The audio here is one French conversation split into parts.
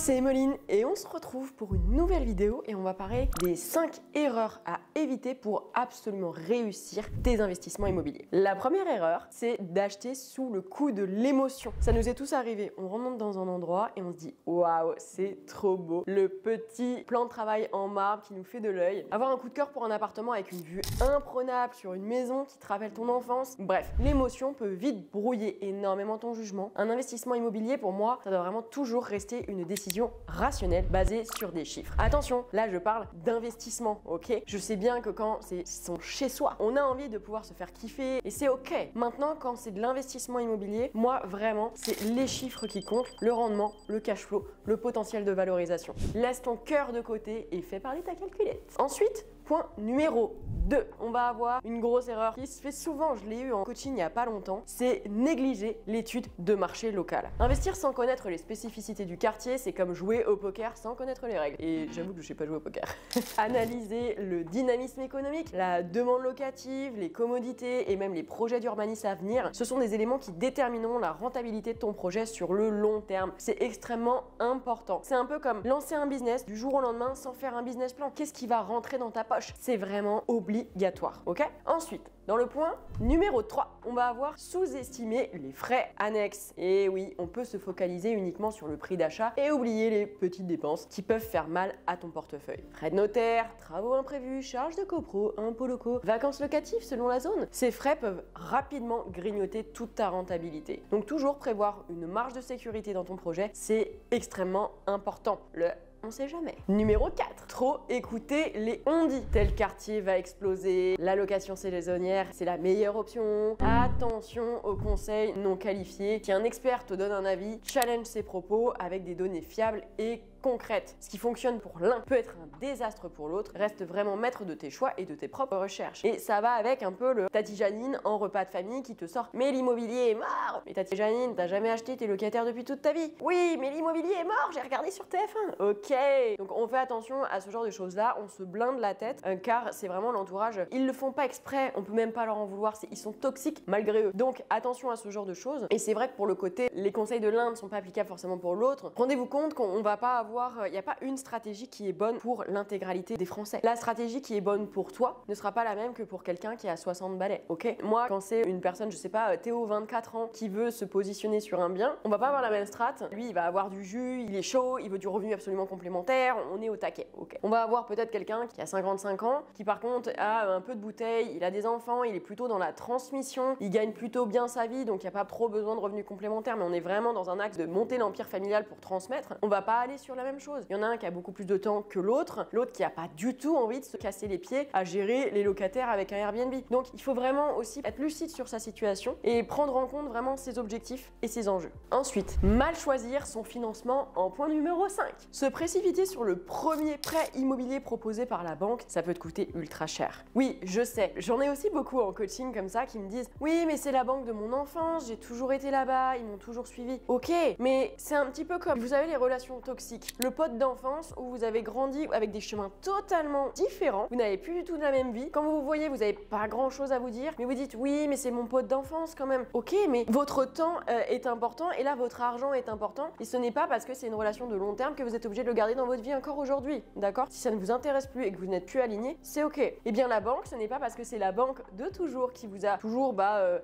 c'est Emeline et on se retrouve pour une nouvelle vidéo et on va parler des 5 erreurs à éviter pour absolument réussir tes investissements immobiliers. La première erreur, c'est d'acheter sous le coup de l'émotion. Ça nous est tous arrivé, on rentre dans un endroit et on se dit waouh, c'est trop beau, le petit plan de travail en marbre qui nous fait de l'œil, avoir un coup de cœur pour un appartement avec une vue imprenable sur une maison qui te rappelle ton enfance. Bref, l'émotion peut vite brouiller énormément ton jugement. Un investissement immobilier, pour moi, ça doit vraiment toujours rester une décision rationnelle basée sur des chiffres. Attention, là je parle d'investissement, ok? Je sais bien que quand c'est son chez soi, on a envie de pouvoir se faire kiffer et c'est ok. Maintenant, quand c'est de l'investissement immobilier, moi vraiment, c'est les chiffres qui comptent, le rendement, le cash flow, le potentiel de valorisation. Laisse ton cœur de côté et fais parler ta calculette. Ensuite, point numéro 2, on va avoir une grosse erreur qui se fait souvent, je l'ai eu en coaching il n'y a pas longtemps, c'est négliger l'étude de marché local. Investir sans connaître les spécificités du quartier, c'est comme jouer au poker sans connaître les règles. Et j'avoue que je sais pas jouer au poker. Analyser le dynamisme économique, la demande locative, les commodités et même les projets d'urbanisme à venir, ce sont des éléments qui détermineront la rentabilité de ton projet sur le long terme. C'est extrêmement important. C'est un peu comme lancer un business du jour au lendemain sans faire un business plan. Qu'est-ce qui va rentrer dans ta poche? C'est vraiment obligatoire, ok? Ensuite, dans le point numéro 3, on va avoir sous-estimé les frais annexes. Et oui, on peut se focaliser uniquement sur le prix d'achat et oublier les petites dépenses qui peuvent faire mal à ton portefeuille. Frais de notaire, travaux imprévus, charges de copro, impôts locaux, vacances locatives selon la zone. Ces frais peuvent rapidement grignoter toute ta rentabilité. Donc toujours prévoir une marge de sécurité dans ton projet, c'est extrêmement important. On sait jamais. Numéro 4, trop écouter les on-dit. Tel quartier va exploser, la location saisonnière, c'est la meilleure option. Attention aux conseils non qualifiés. Si un expert te donne un avis, challenge ses propos avec des données fiables et concrètes. Ce qui fonctionne pour l'un peut être un désastre pour l'autre. Reste vraiment maître de tes choix et de tes propres recherches. Et ça va avec un peu le Tati Janine en repas de famille qui te sort « Mais l'immobilier est mort !» Mais Tati Janine, t'as jamais acheté tes locataires depuis toute ta vie? Oui, mais l'immobilier est mort, j'ai regardé sur TF1. Ok. Donc on fait attention à ce genre de choses-là, on se blinde la tête car c'est vraiment l'entourage. Ils le font pas exprès, on peut même pas leur en vouloir, ils sont toxiques malgré eux. Donc attention à ce genre de choses. Et c'est vrai que pour le côté, les conseils de l'un ne sont pas applicables forcément pour l'autre. Rendez-vous compte qu'on va pas avoir il n'y a pas une stratégie qui est bonne pour l'intégralité des Français. La stratégie qui est bonne pour toi ne sera pas la même que pour quelqu'un qui a 60 balais, ok? Moi, quand c'est une personne, je sais pas, Théo, 24 ans, qui veut se positionner sur un bien, on va pas avoir la même strat. Lui, il va avoir du jus, il est chaud, il veut du revenu absolument complémentaire, on est au taquet, ok? On va avoir peut-être quelqu'un qui a 55 ans, qui par contre a un peu de bouteille, il a des enfants, il est plutôt dans la transmission, il gagne plutôt bien sa vie, donc il n'y a pas trop besoin de revenus complémentaires, mais on est vraiment dans un axe de monter l'empire familial pour transmettre. On va pas aller sur la même chose. Il y en a un qui a beaucoup plus de temps que l'autre qui a pas du tout envie de se casser les pieds à gérer les locataires avec un Airbnb. Donc il faut vraiment aussi être lucide sur sa situation et prendre en compte vraiment ses objectifs et ses enjeux. Ensuite, mal choisir son financement en point numéro 5. Se précipiter sur le premier prêt immobilier proposé par la banque, ça peut te coûter ultra cher. Oui, je sais, j'en ai aussi beaucoup en coaching comme ça qui me disent « Oui, mais c'est la banque de mon enfance, j'ai toujours été là-bas, ils m'ont toujours suivi. » Ok, mais c'est un petit peu comme, vous savez, les relations toxiques. Le pote d'enfance où vous avez grandi avec des chemins totalement différents, vous n'avez plus du tout de la même vie. Quand vous vous voyez, vous n'avez pas grand chose à vous dire, mais vous dites oui, mais c'est mon pote d'enfance quand même. Ok, mais votre temps est important et là votre argent est important et ce n'est pas parce que c'est une relation de long terme que vous êtes obligé de le garder dans votre vie encore aujourd'hui, d'accord? Si ça ne vous intéresse plus et que vous n'êtes plus aligné, c'est ok. Et bien la banque, ce n'est pas parce que c'est la banque de toujours qui vous a toujours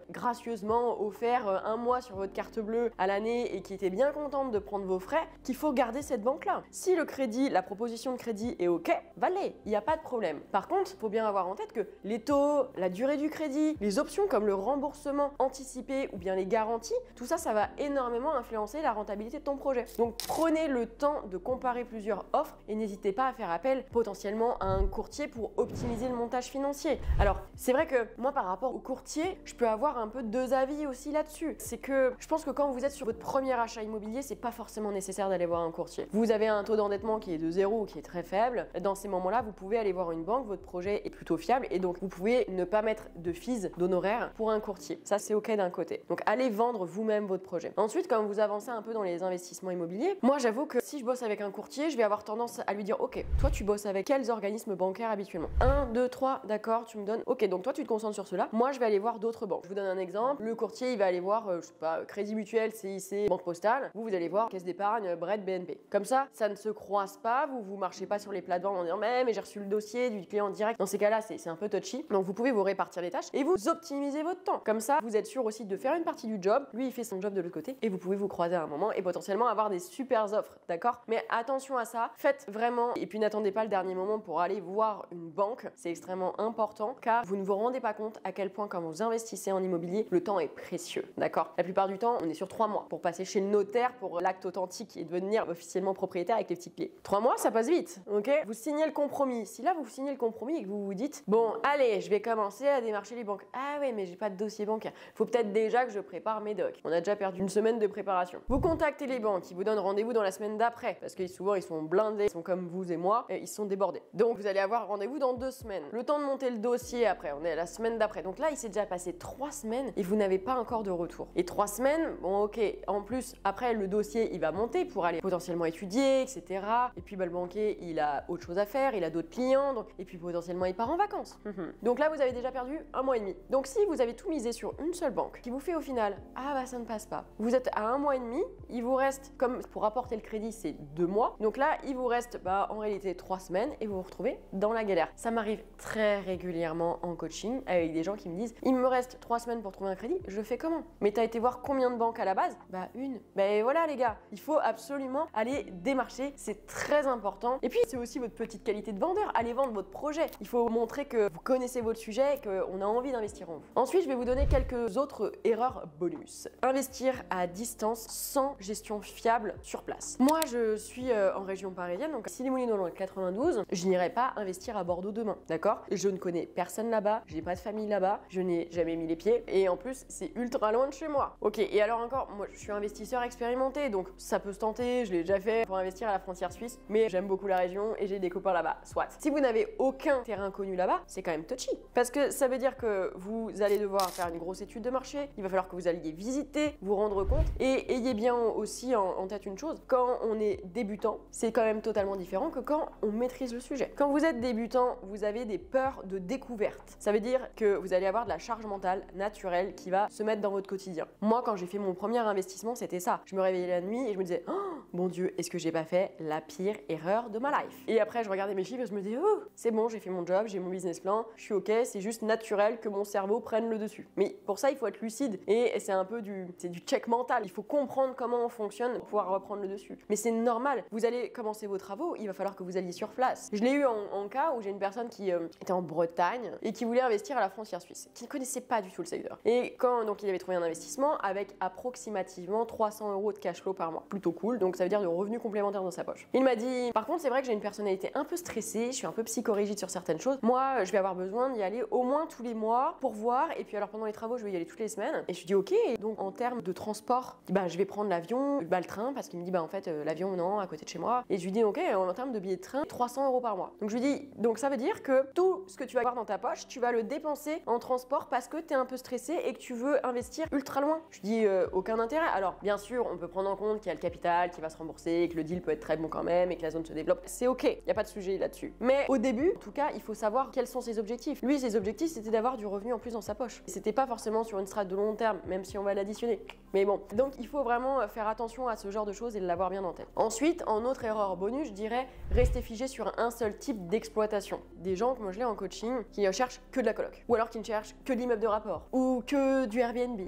gracieusement offert un mois sur votre carte bleue à l'année et qui était bien contente de prendre vos frais qu'il faut garder cette banque-là. Si le crédit, la proposition de crédit est ok, valez, il n'y a pas de problème. Par contre, il faut bien avoir en tête que les taux, la durée du crédit, les options comme le remboursement anticipé ou bien les garanties, tout ça, ça va énormément influencer la rentabilité de ton projet. Donc prenez le temps de comparer plusieurs offres et n'hésitez pas à faire appel potentiellement à un courtier pour optimiser le montage financier. Alors, c'est vrai que moi, par rapport au courtier, je peux avoir un peu deux avis aussi là-dessus. C'est que je pense que quand vous êtes sur votre premier achat immobilier, c'est pas forcément nécessaire d'aller voir un courtier. Vous avez un taux d'endettement qui est de 0 ou qui est très faible. Dans ces moments-là, vous pouvez aller voir une banque, votre projet est plutôt fiable et donc vous pouvez ne pas mettre de fees, d'honoraires pour un courtier. Ça, c'est ok d'un côté. Donc, allez vendre vous-même votre projet. Ensuite, quand vous avancez un peu dans les investissements immobiliers, moi, j'avoue que si je bosse avec un courtier, courtier, je vais avoir tendance à lui dire ok, toi tu bosses avec quels organismes bancaires habituellement? 1, 2, 3, d'accord, tu me donnes. Ok, donc toi tu te concentres sur cela. Moi je vais aller voir d'autres banques. Je vous donne un exemple. Le courtier il va aller voir, je sais pas, Crédit Mutuel, CIC, Banque Postale. Vous allez voir Caisse d'épargne, Bred, BNP. Comme ça ne se croise pas. Vous marchez pas sur les plates-bandes en disant mais j'ai reçu le dossier du client en direct. Dans ces cas-là, c'est un peu touchy. Donc vous pouvez vous répartir les tâches et vous optimisez votre temps. Comme ça, vous êtes sûr aussi de faire une partie du job. Lui il fait son job de l'autre côté et vous pouvez vous croiser à un moment et potentiellement avoir des super offres, d'accord? Mais attention à ça. Faites vraiment et puis n'attendez pas le dernier moment pour aller voir une banque. C'est extrêmement important car vous ne vous rendez pas compte à quel point quand vous investissez en immobilier, le temps est précieux, d'accord? La plupart du temps, on est sur 3 mois pour passer chez le notaire pour l'acte authentique et devenir officiellement propriétaire avec les petits clés. 3 mois, ça passe vite, ok? Vous signez le compromis. Si là, vous signez le compromis et que vous vous dites, bon, allez, je vais commencer à démarcher les banques. Ah ouais, mais j'ai pas de dossier bancaire. Faut peut-être déjà que je prépare mes docs. On a déjà perdu une semaine de préparation. Vous contactez les banques, ils vous donnent rendez-vous dans la semaine d'après parce que souvent, ils sont blindés, ils sont comme vous et moi, et ils sont débordés. Donc, vous allez avoir rendez-vous dans 2 semaines. Le temps de monter le dossier après, on est à la semaine d'après. Donc là, il s'est déjà passé 3 semaines et vous n'avez pas encore de retour. Et 3 semaines, bon ok, en plus, après le dossier, il va monter pour aller potentiellement étudier, etc. Et puis le banquier, il a autre chose à faire, il a d'autres clients, donc, et puis potentiellement, il part en vacances. Donc là, vous avez déjà perdu 1 mois et demi. Donc si vous avez tout misé sur une seule banque, qui vous fait au final, ah bah ça ne passe pas. Vous êtes à 1 mois et demi, il vous reste, comme pour apporter le crédit, c'est 2 mois. Donc là, il vous reste en réalité 3 semaines et vous vous retrouvez dans la galère. Ça m'arrive très régulièrement en coaching avec des gens qui me disent, il me reste 3 semaines pour trouver un crédit, je fais comment? Mais t'as été voir combien de banques à la base? Bah une. Ben voilà les gars, il faut absolument aller démarcher, c'est très important. Et puis c'est aussi votre petite qualité de vendeur, allez vendre votre projet. Il faut montrer que vous connaissez votre sujet et qu'on a envie d'investir en vous. Ensuite, je vais vous donner quelques autres erreurs bonus. Investir à distance sans gestion fiable sur place. Moi, je suis en région parisienne, donc si les Moulineaux dans le 92, je n'irai pas investir à Bordeaux demain, d'accord? Je ne connais personne là-bas, j'ai pas de famille là-bas, je n'ai jamais mis les pieds et en plus, c'est ultra loin de chez moi. Ok, et alors encore, moi je suis investisseur expérimenté, donc ça peut se tenter, je l'ai déjà fait pour investir à la frontière suisse, mais j'aime beaucoup la région et j'ai des copains là-bas, soit. Si vous n'avez aucun terrain connu là-bas, c'est quand même touchy, parce que ça veut dire que vous allez devoir faire une grosse étude de marché, il va falloir que vous alliez visiter, vous rendre compte, et ayez bien aussi en tête une chose, quand on est débutant, c'est quand même totalement différent que quand on maîtrise le sujet. Quand vous êtes débutant, vous avez des peurs de découverte. Ça veut dire que vous allez avoir de la charge mentale naturelle qui va se mettre dans votre quotidien. Moi, quand j'ai fait mon premier investissement, c'était ça. Je me réveillais la nuit et je me disais, oh mon Dieu, est-ce que j'ai pas fait la pire erreur de ma life? Et après, je regardais mes chiffres et je me disais, oh, c'est bon, j'ai fait mon job, j'ai mon business plan, je suis ok, c'est juste naturel que mon cerveau prenne le dessus. Mais pour ça, il faut être lucide et c'est un peu du check mental. Il faut comprendre comment on fonctionne pour pouvoir reprendre le dessus. Mais c'est normal. Vous allez commencer vos travaux, il va falloir que vous alliez sur place. Je l'ai eu en cas où j'ai une personne qui était en Bretagne et qui voulait investir à la frontière suisse, qui ne connaissait pas du tout le secteur. Et quand donc il avait trouvé un investissement avec approximativement 300 € de cash flow par mois, plutôt cool. Donc ça veut dire de revenus complémentaires dans sa poche. Il m'a dit, par contre c'est vrai que j'ai une personnalité un peu stressée, je suis un peu psychorigide sur certaines choses. Moi je vais avoir besoin d'y aller au moins tous les mois pour voir. Et puis alors pendant les travaux je vais y aller toutes les semaines. Et je lui dis ok. Et donc en termes de transport, je vais prendre l'avion, le train parce qu'il me dit en fait l'avion non à côté de chez moi. Et je lui dis ok, en termes de billets de train 300 € par mois. Donc je lui dis donc ça veut dire que tout ce que tu vas avoir dans ta poche, tu vas le dépenser en transport parce que tu es un peu stressé et que tu veux investir ultra loin. Je dis aucun intérêt. Alors bien sûr, on peut prendre en compte qu'il y a le capital qui va se rembourser, que le deal peut être très bon quand même et que la zone se développe. C'est ok, il n'y a pas de sujet là-dessus. Mais au début, en tout cas, il faut savoir quels sont ses objectifs. Lui, ses objectifs, c'était d'avoir du revenu en plus dans sa poche. C'était pas forcément sur une strate de long terme, même si on va l'additionner. Mais bon, donc il faut vraiment faire attention à ce genre de choses et l'avoir bien en tête. Ensuite, en autre erreur bonus, je dirais rester figé sur un seul type d'exploitation. Des gens, comme je l'ai en coaching, qui cherchent que de la coloc. Ou alors qui ne cherchent que de l'immeuble de rapport. Ou que du Airbnb.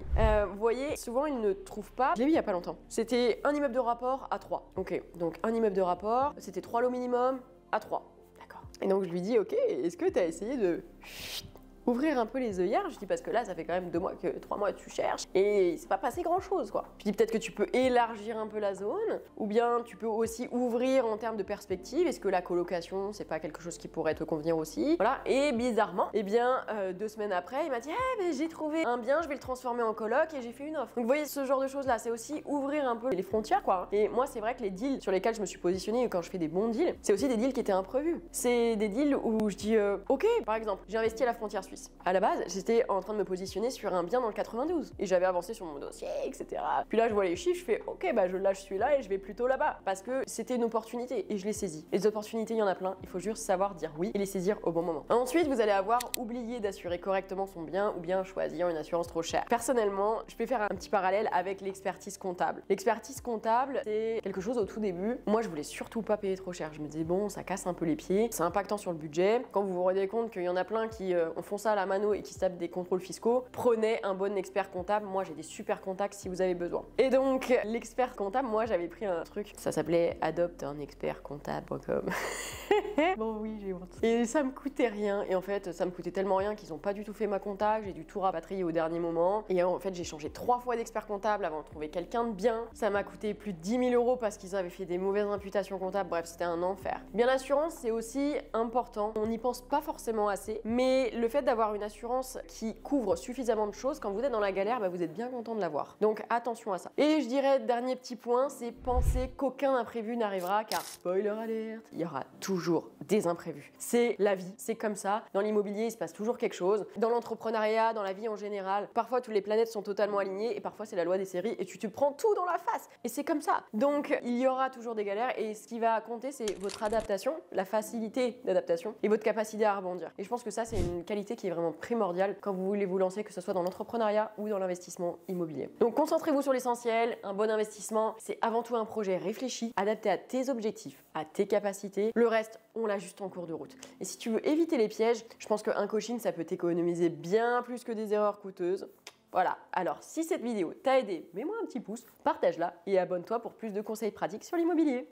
Vous voyez, souvent ils ne trouvent pas. Je l'ai vu il y a pas longtemps. C'était un immeuble de rapport à 3. Ok, donc un immeuble de rapport, c'était 3 lots minimum à 3. D'accord. Et donc je lui dis, ok, est-ce que tu as essayé de ouvrir un peu les œillères? Je dis parce que là ça fait quand même 3 mois que tu cherches et c'est pas passé grand chose quoi. Je dis peut-être que tu peux élargir un peu la zone ou bien tu peux aussi ouvrir en termes de perspective. Est-ce que la colocation c'est pas quelque chose qui pourrait te convenir aussi? Voilà. Et bizarrement, 2 semaines après il m'a dit mais j'ai trouvé un bien, je vais le transformer en coloc et j'ai fait une offre. Donc vous voyez ce genre de choses là, c'est aussi ouvrir un peu les frontières quoi. Et moi c'est vrai que les deals sur lesquels je me suis positionnée quand je fais des bons deals, c'est aussi des deals qui étaient imprévus. C'est des deals où je dis ok, par exemple j'ai investi à la frontière suisse. Suisse. À la base, j'étais en train de me positionner sur un bien dans le 92 et j'avais avancé sur mon dossier, etc. Puis là, je vois les chiffres, je fais ok, bah je lâche celui-là et je vais plutôt là-bas parce que c'était une opportunité et je l'ai saisie. Les opportunités, il y en a plein, il faut juste savoir dire oui et les saisir au bon moment. Ensuite, vous allez avoir oublié d'assurer correctement son bien ou bien choisir une assurance trop chère. Personnellement, je peux faire un petit parallèle avec l'expertise comptable. L'expertise comptable, c'est quelque chose au tout début. Moi, je voulais surtout pas payer trop cher. Je me disais bon, ça casse un peu les pieds, c'est impactant sur le budget. Quand vous vous rendez compte qu'il y en a plein qui font ça à la mano et qui se tapent des contrôles fiscaux, prenez un bon expert comptable. Moi, j'ai des super contacts si vous avez besoin. Et donc, l'expert comptable, moi, j'avais pris un truc, ça s'appelait adopteunexpertcomptable.com. Bon, oui, j'ai honte. Et ça me coûtait rien. Et en fait, ça me coûtait tellement rien qu'ils ont pas du tout fait ma compta. J'ai dû tout rapatrier au dernier moment. Et en fait, j'ai changé 3 fois d'expert comptable avant de trouver quelqu'un de bien. Ça m'a coûté plus de 10 000 € parce qu'ils avaient fait des mauvaises imputations comptables. Bref, c'était un enfer. Bien, l'assurance, c'est aussi important. On n'y pense pas forcément assez. Mais le fait d'avoir une assurance qui couvre suffisamment de choses, quand vous êtes dans la galère, bah, vous êtes bien content de l'avoir. Donc, attention à ça. Et je dirais, dernier petit point, c'est penser qu'aucun imprévu n'arrivera, car spoiler alert, il y aura toujours des imprévus. C'est la vie, c'est comme ça. Dans l'immobilier, il se passe toujours quelque chose. Dans l'entrepreneuriat, dans la vie en général, parfois toutes les planètes sont totalement alignées et parfois c'est la loi des séries et tu te prends tout dans la face. Et c'est comme ça. Donc il y aura toujours des galères et ce qui va compter, c'est votre adaptation, la facilité d'adaptation et votre capacité à rebondir. Et je pense que ça, c'est une qualité qui est vraiment primordiale quand vous voulez vous lancer, que ce soit dans l'entrepreneuriat ou dans l'investissement immobilier. Donc concentrez-vous sur l'essentiel. Un bon investissement, c'est avant tout un projet réfléchi, adapté à tes objectifs, à tes capacités. Le reste, on l'ajuste en cours de route. Et si tu veux éviter les pièges, je pense qu'un coaching, ça peut t'économiser bien plus que des erreurs coûteuses. Voilà, alors si cette vidéo t'a aidé, mets-moi un petit pouce, partage-la et abonne-toi pour plus de conseils pratiques sur l'immobilier.